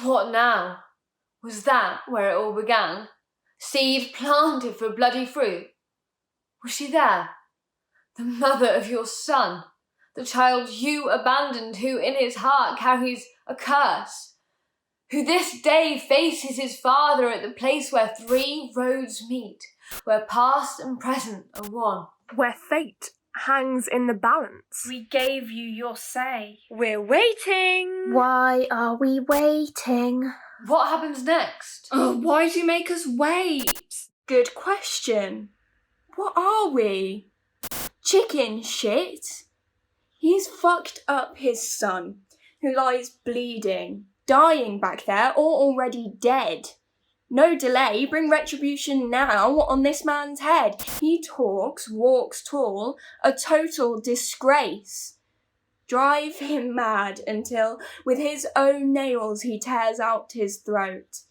What now? Was that where it all began? Seed planted for bloody fruit? Was she there? The mother of your son? The child you abandoned, who in his heart carries a curse? Who this day faces his father at the place where three roads meet, where past and present are one? Where fate hangs in the balance. We gave you your say. We're waiting. Why are we waiting? What happens next? Oh, why do you make us wait? Good question. What are we? Chicken shit? He's fucked up his son, who lies bleeding, dying back there, or already dead. No delay, bring retribution now on this man's head. He talks, walks tall, a total disgrace. Drive him mad until, with his own nails, he tears out his throat.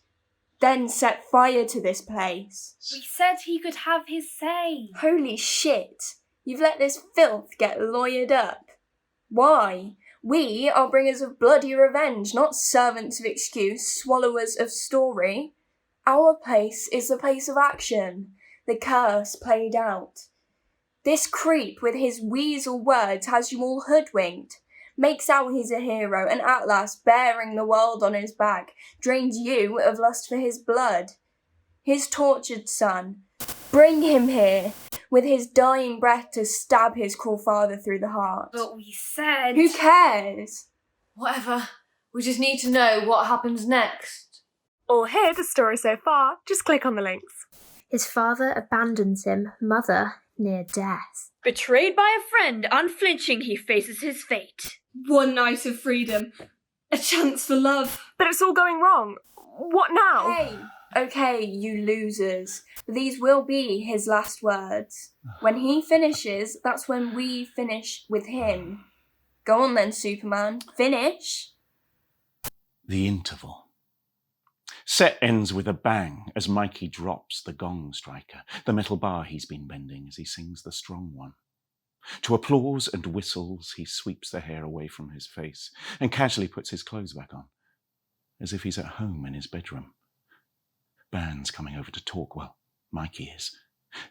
Then set fire to this place. We said he could have his say. Holy shit, you've let this filth get lawyered up. Why? We are bringers of bloody revenge, not servants of excuse, swallowers of story. Our place is the place of action, the curse played out. This creep with his weasel words has you all hoodwinked, makes out he's a hero, and at last, bearing the world on his back, drains you of lust for his blood. His tortured son, bring him here, with his dying breath to stab his cruel father through the heart. But we said... Who cares? Whatever. We just need to know what happens next. Or hear the story so far, just click on the links. His father abandons him, mother near death. Betrayed by a friend, unflinching he faces his fate. One night of freedom. A chance for love. But it's all going wrong. What now? Hey! Okay, you losers. These will be his last words. When he finishes, that's when we finish with him. Go on then, Superman. Finish. The interval. Set ends with a bang as Mikey drops the gong striker, the metal bar he's been bending as he sings the strong one. To applause and whistles, he sweeps the hair away from his face and casually puts his clothes back on, as if he's at home in his bedroom. Band's coming over to talk. Well, Mikey is.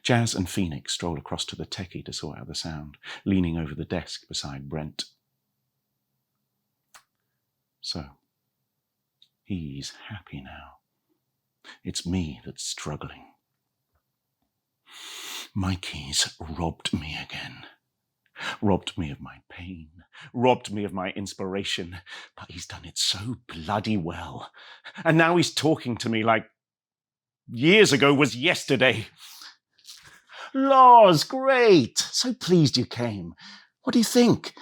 Jazz and Phoenix stroll across to the techie to sort out the sound, leaning over the desk beside Brent. So, he's happy now. It's me that's struggling. Mikey's robbed me again. Robbed me of my pain, robbed me of my inspiration, but he's done it so bloody well. And now he's talking to me like years ago was yesterday. Loz, great! So pleased you came. What do you think?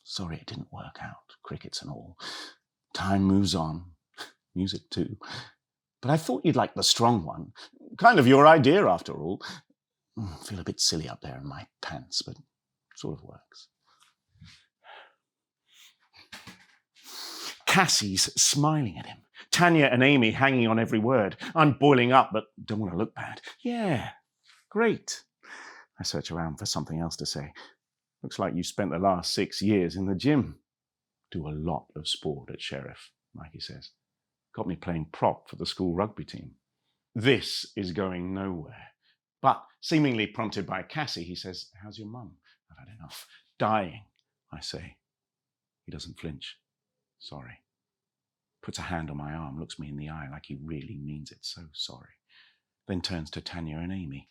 Sorry it didn't work out, crickets and all. Time moves on, music too. But I thought you'd like the strong one. Kind of your idea, after all. Feel a bit silly up there in my pants, but sort of works. Cassie's smiling at him. Tanya and Amy hanging on every word. I'm boiling up, but don't want to look bad. Yeah, great. I search around for something else to say. Looks like you spent the last 6 years in the gym. Do a lot of sport at Sheriff, Mikey says. Got me playing prop for the school rugby team. This is going nowhere. But, seemingly prompted by Cassie, he says, how's your mum? I've had enough. Dying, I say. He doesn't flinch. Sorry. Puts a hand on my arm, looks me in the eye like he really means it. So sorry. Then turns to Tanya and Amy.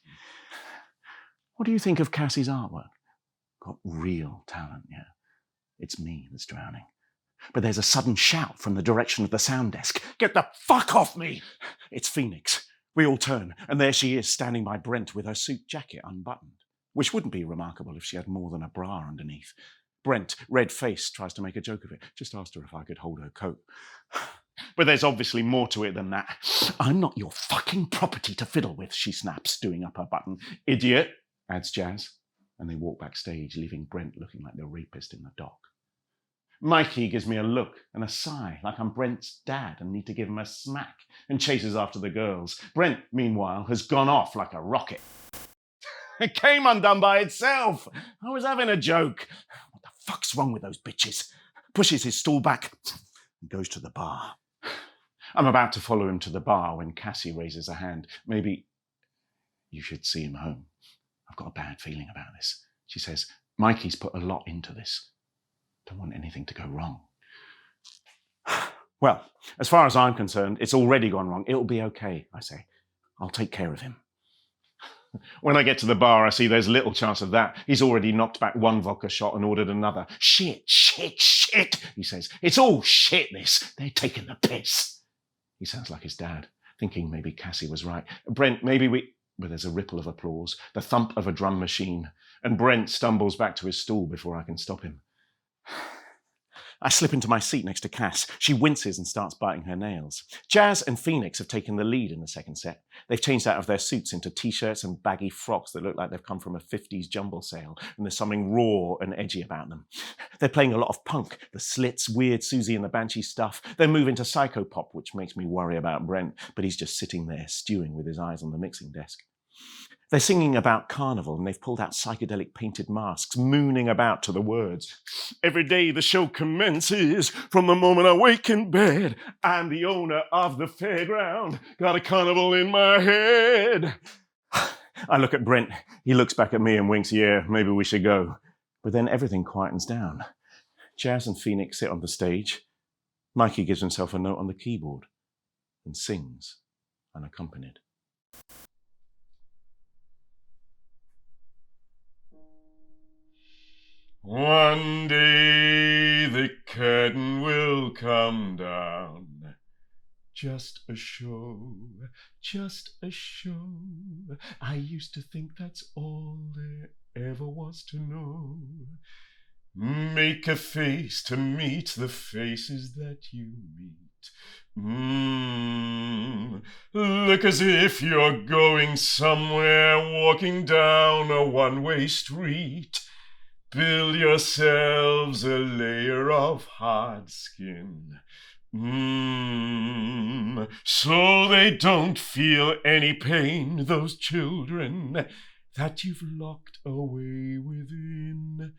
What do you think of Cassie's artwork? Got real talent, yeah. It's me that's drowning. But there's a sudden shout from the direction of the sound desk. Get the fuck off me! It's Phoenix. We all turn, and there she is, standing by Brent with her suit jacket unbuttoned, which wouldn't be remarkable if she had more than a bra underneath. Brent, red-faced, tries to make a joke of it. Just asked her if I could hold her coat. But there's obviously more to it than that. I'm not your fucking property to fiddle with, she snaps, doing up her button. Idiot, adds Jazz, and they walk backstage, leaving Brent looking like the rapist in the dock. Mikey gives me a look and a sigh, like I'm Brent's dad and need to give him a smack, and chases after the girls. Brent, meanwhile, has gone off like a rocket. It came undone by itself. I was having a joke. What the fuck's wrong with those bitches? Pushes his stool back. and goes to the bar. I'm about to follow him to the bar when Cassie raises a hand. Maybe you should see him home. I've got a bad feeling about this. She says, Mikey's put a lot into this. Don't want anything to go wrong. Well, as far as I'm concerned, it's already gone wrong. It'll be okay, I say. I'll take care of him. When I get to the bar, I see there's little chance of that. He's already knocked back one vodka shot and ordered another. Shit, he says. It's all shit, this. They're taking the piss. He sounds like his dad, thinking maybe Cassie was right. Brent, maybe we... But there's a ripple of applause, the thump of a drum machine, and Brent stumbles back to his stool before I can stop him. I slip into my seat next to Cass. She winces and starts biting her nails. Jazz and Phoenix have taken the lead in the second set. They've changed out of their suits into T-shirts and baggy frocks that look like they've come from a 50s jumble sale, and there's something raw and edgy about them. They're playing a lot of punk, the Slits, Weird Susie and the Banshee stuff. They're moving to psychopop, which makes me worry about Brent, but he's just sitting there stewing with his eyes on the mixing desk. They're singing about carnival and they've pulled out psychedelic painted masks, mooning about to the words. Every day the show commences, from the moment I wake in bed. I'm the owner of the fairground, got a carnival in my head. I look at Brent, he looks back at me and winks, yeah, maybe we should go. But then everything quietens down. Jazz and Phoenix sit on the stage. Mikey gives himself a note on the keyboard and sings unaccompanied. One day the curtain will come down. Just a show, just a show. I used to think that's all there ever was to know. Make a face to meet the faces that you meet. Look as if you're going somewhere, walking down a one-way street. Build yourselves a layer of hard skin, so they don't feel any pain, those children that you've locked away within.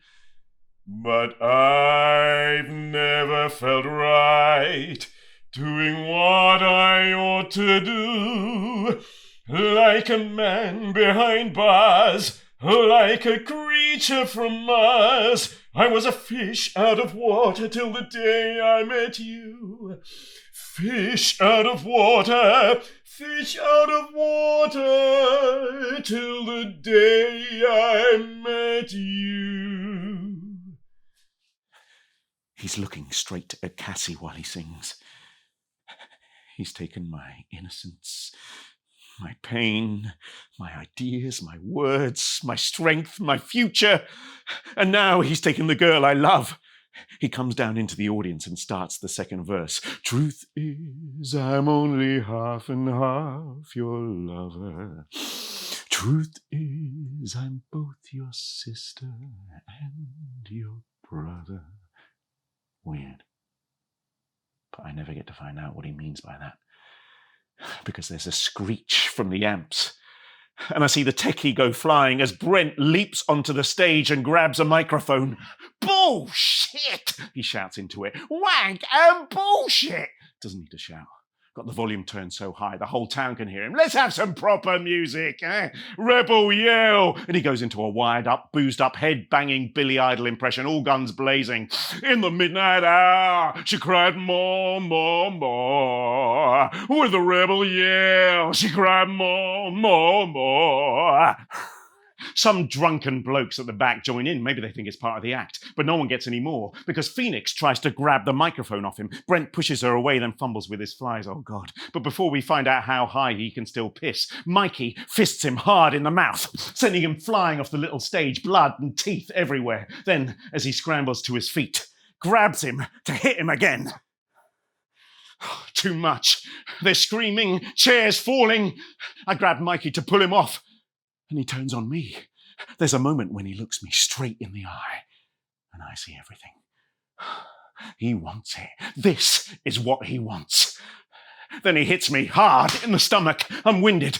But I've never felt right doing what I ought to do, like a man behind bars, like a creature from Mars. I was a fish out of water till the day I met you. Fish out of water, fish out of water, till the day I met you. He's looking straight at Cassie while he sings. He's taken my innocence, my pain, my ideas, my words, my strength, my future, and now he's taken the girl I love. He comes down into the audience and starts the second verse. Truth is, I'm only half and half your lover. Truth is, I'm both your sister and your brother. Weird. But I never get to find out what he means by that, because there's a screech from the amps, and I see the techie go flying as Brent leaps onto the stage and grabs a microphone. Bullshit! He shouts into it. Wank and bullshit! Doesn't need to shout. Got the volume turned so high the whole town can hear him. Let's have some proper music, eh? Rebel yell! And he goes into a wired-up, boozed-up, head-banging Billy Idol impression, all guns blazing. In the midnight hour, she cried more, more, more. With a rebel yell, she cried more, more, more. Some drunken blokes at the back join in. Maybe they think it's part of the act, but no one gets any more because Phoenix tries to grab the microphone off him. Brent pushes her away, then fumbles with his flies. Oh, God. But before we find out how high he can still piss, Mikey fists him hard in the mouth, sending him flying off the little stage, blood and teeth everywhere. Then, as he scrambles to his feet, grabs him to hit him again. Too much. They're screaming, chairs falling. I grab Mikey to pull him off, and he turns on me. There's a moment when he looks me straight in the eye, and I see everything. He wants it. This is what he wants. Then he hits me hard in the stomach. I'm winded,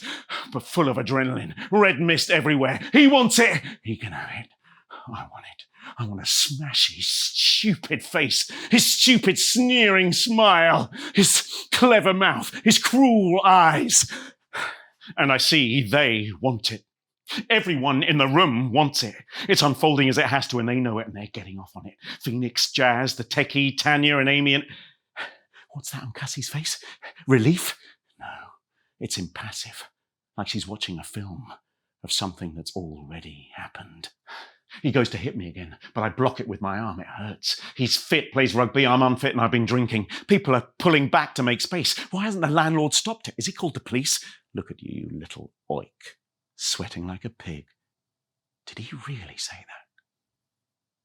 but full of adrenaline. Red mist everywhere. He wants it. He can have it. I want it. I want to smash his stupid face, his stupid sneering smile, his clever mouth, his cruel eyes. And I see they want it. Everyone in the room wants it. It's unfolding as it has to, and they know it, and they're getting off on it. Phoenix, Jazz, the techie, Tanya, and Amy, and... What's that on Cassie's face? Relief? No, it's impassive, like she's watching a film of something that's already happened. He goes to hit me again, but I block it with my arm. It hurts. He's fit, plays rugby, I'm unfit, and I've been drinking. People are pulling back to make space. Why hasn't the landlord stopped it? Is he called the police? Look at you, little oik, sweating like a pig. Did he really say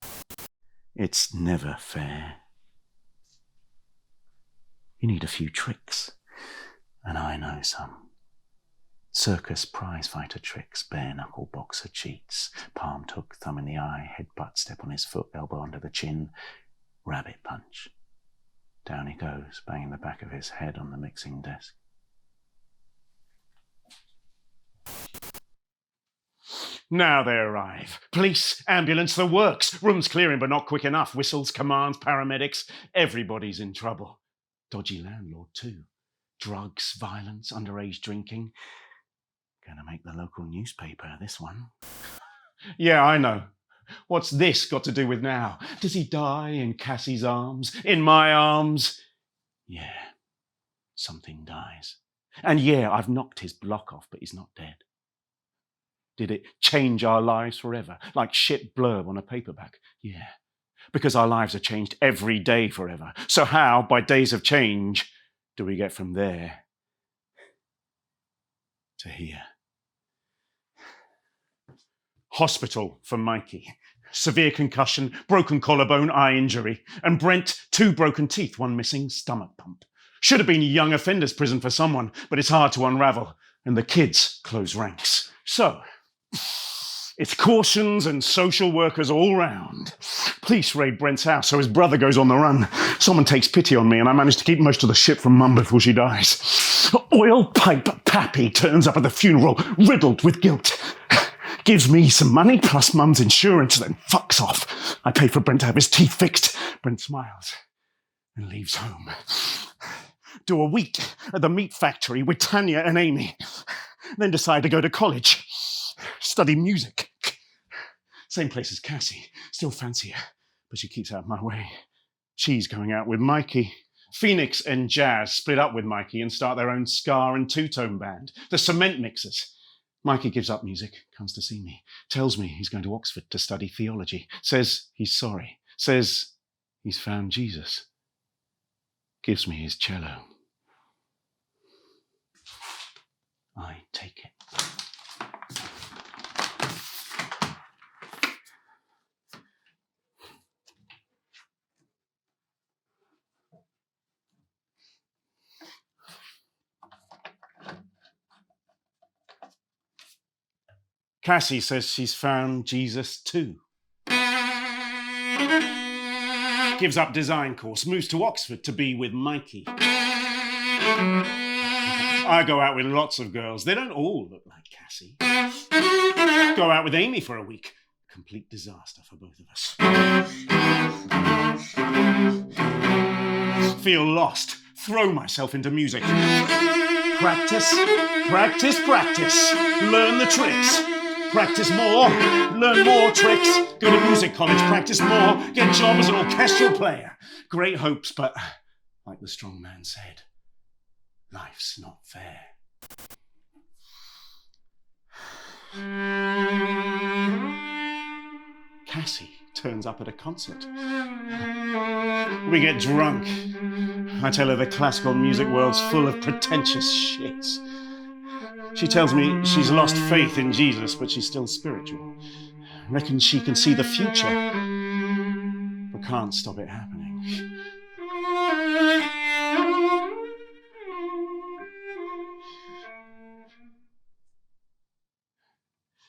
that? It's never fair. You need a few tricks, and I know some. Circus prizefighter tricks, bare-knuckle boxer cheats, palm tuck, thumb in the eye, headbutt, step on his foot, elbow under the chin, rabbit punch. Down he goes, banging the back of his head on the mixing desk. Now they arrive. Police, ambulance, the works. Room's clearing, but not quick enough. Whistles, commands, paramedics. Everybody's in trouble. Dodgy landlord, too. Drugs, violence, underage drinking. Gonna make the local newspaper, this one. Yeah, I know. What's this got to do with now? Does he die in Cassie's arms? In my arms? Yeah, something dies. And yeah, I've knocked his block off, but he's not dead. Did it change our lives forever? Like shit blurb on a paperback? Yeah. Because our lives are changed every day forever. So how, by days of change, do we get from there to here? Hospital for Mikey. Severe concussion, broken collarbone, eye injury. And Brent, 2 broken teeth, 1 missing stomach pump. Should have been young offenders prison for someone, but it's hard to unravel. And the kids close ranks. So, it's cautions and social workers all round. Police raid Brent's house, so his brother goes on the run. Someone takes pity on me, and I manage to keep most of the shit from Mum before she dies. Oil pipe Pappy turns up at the funeral, riddled with guilt. Gives me some money, plus Mum's insurance, then fucks off. I pay for Brent to have his teeth fixed. Brent smiles and leaves home. Do a week at the meat factory with Tanya and Amy. Then decide to go to college. Study music. Same place as Cassie. Still fancy her, but she keeps out of my way. She's going out with Mikey. Phoenix and Jazz split up with Mikey and start their own ska and two-tone band, the Cement Mixers. Mikey gives up music, comes to see me, tells me he's going to Oxford to study theology, says he's sorry, says he's found Jesus, gives me his cello. I take it. Cassie says she's found Jesus too. Gives up design course, moves to Oxford to be with Mikey. I go out with lots of girls. They don't all look like Cassie. Go out with Amy for a week. Complete disaster for both of us. Feel lost. Throw myself into music. Practice, practice, practice. Learn the tricks. Practice more, learn more tricks, go to music college, practice more, get a job as an orchestral player. Great hopes, but like the strong man said, life's not fair. Cassie turns up at a concert. We get drunk. I tell her the classical music world's full of pretentious shits. She tells me she's lost faith in Jesus, but she's still spiritual. Reckons she can see the future, but can't stop it happening.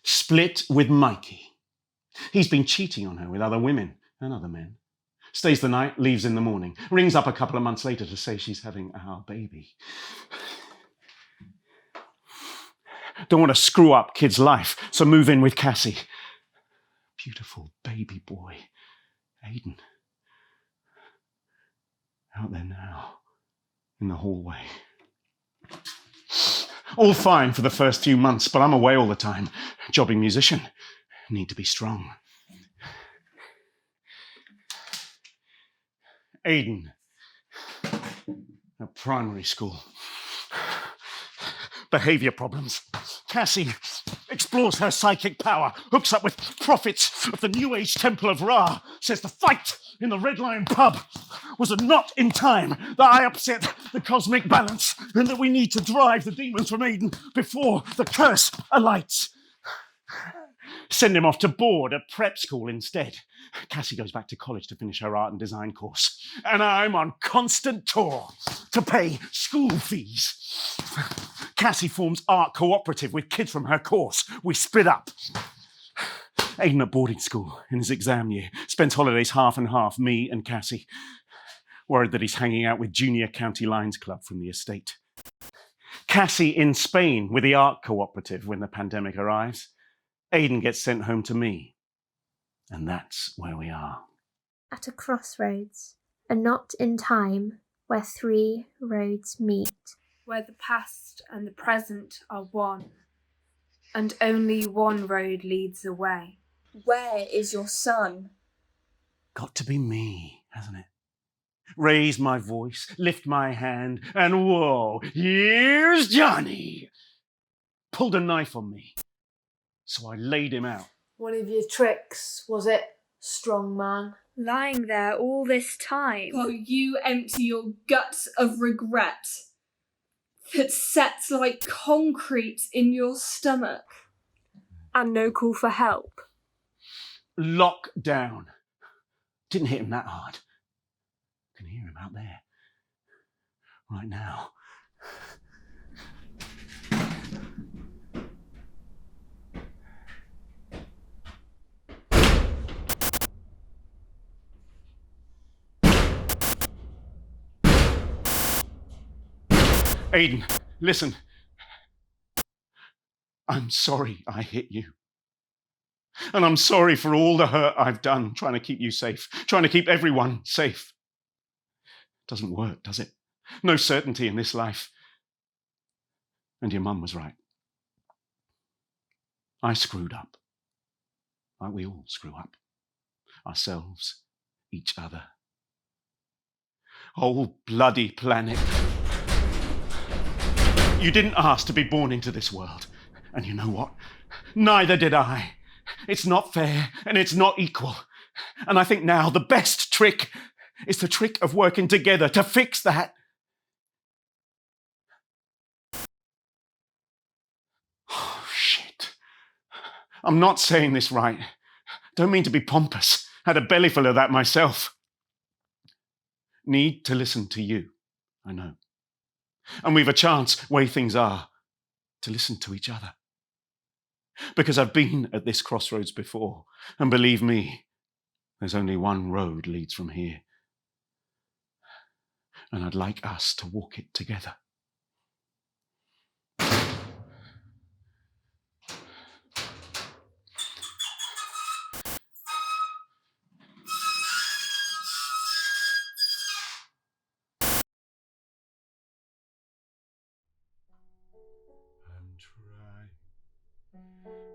Split with Mikey. He's been cheating on her with other women and other men. Stays the night, leaves in the morning. Rings up a couple of months later to say she's having our baby. Don't want to screw up kid's life, so move in with Cassie. beautiful baby boy, Aiden. Out there now, in the hallway. All fine for the first few months, but I'm away all the time. Jobbing musician. Need to be strong. Aiden. At primary school. Behaviour problems. Cassie explores her psychic power, hooks up with prophets of the New Age Temple of Ra, says the fight in the Red Lion pub was a knot in time, that I upset the cosmic balance, and that we need to drive the demons from Aiden before the curse alights. Send him off to board at prep school instead. Cassie goes back to college to finish her art and design course. And I'm on constant tour to pay school fees. Cassie forms art cooperative with kids from her course. We split up. Aiden at boarding school in his exam year. Spends holidays half and half, me and Cassie. Worried that he's hanging out with Junior County Lions Club from the estate. Cassie in Spain with the art cooperative when the pandemic arrives. Aiden gets sent home to me. And that's where we are. At a crossroads, a knot in time where three roads meet. Where the past and the present are one, and only one road leads away. Where is your son? Got to be me, hasn't it? Raise my voice, lift my hand, and whoa, here's Johnny! Pulled a knife on me, so I laid him out. One of your tricks, was it, strong man? Lying there all this time. While you empty your guts of regret that sets like concrete in your stomach. And no call for help. Lock down. Didn't hit him that hard. Can hear him out there. Right now. Aiden, listen. I'm sorry I hit you. And I'm sorry for all the hurt I've done trying to keep you safe, trying to keep everyone safe. Doesn't work, does it? No certainty in this life. And your mum was right. I screwed up. Like we all screw up. Ourselves, each other. Whole bloody planet. You didn't ask to be born into this world. And you know what? Neither did I. It's not fair and it's not equal. And I think now the best trick is the trick of working together to fix that. Oh, shit. I'm not saying this right. Don't mean to be pompous. Had a bellyful of that myself. Need to listen to you, I know. And we've a chance, way things are, to listen to each other. Because I've been at this crossroads before, and believe me, there's only one road leads from here. And I'd like us to walk it together. I'm trying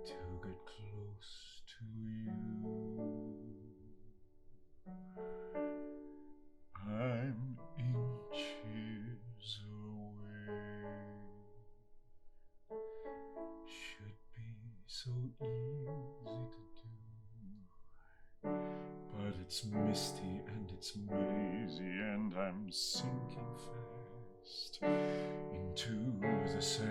to get close to you. I'm inches away. Should be so easy to do. But it's misty and it's mazy and I'm sinking fast into the sand.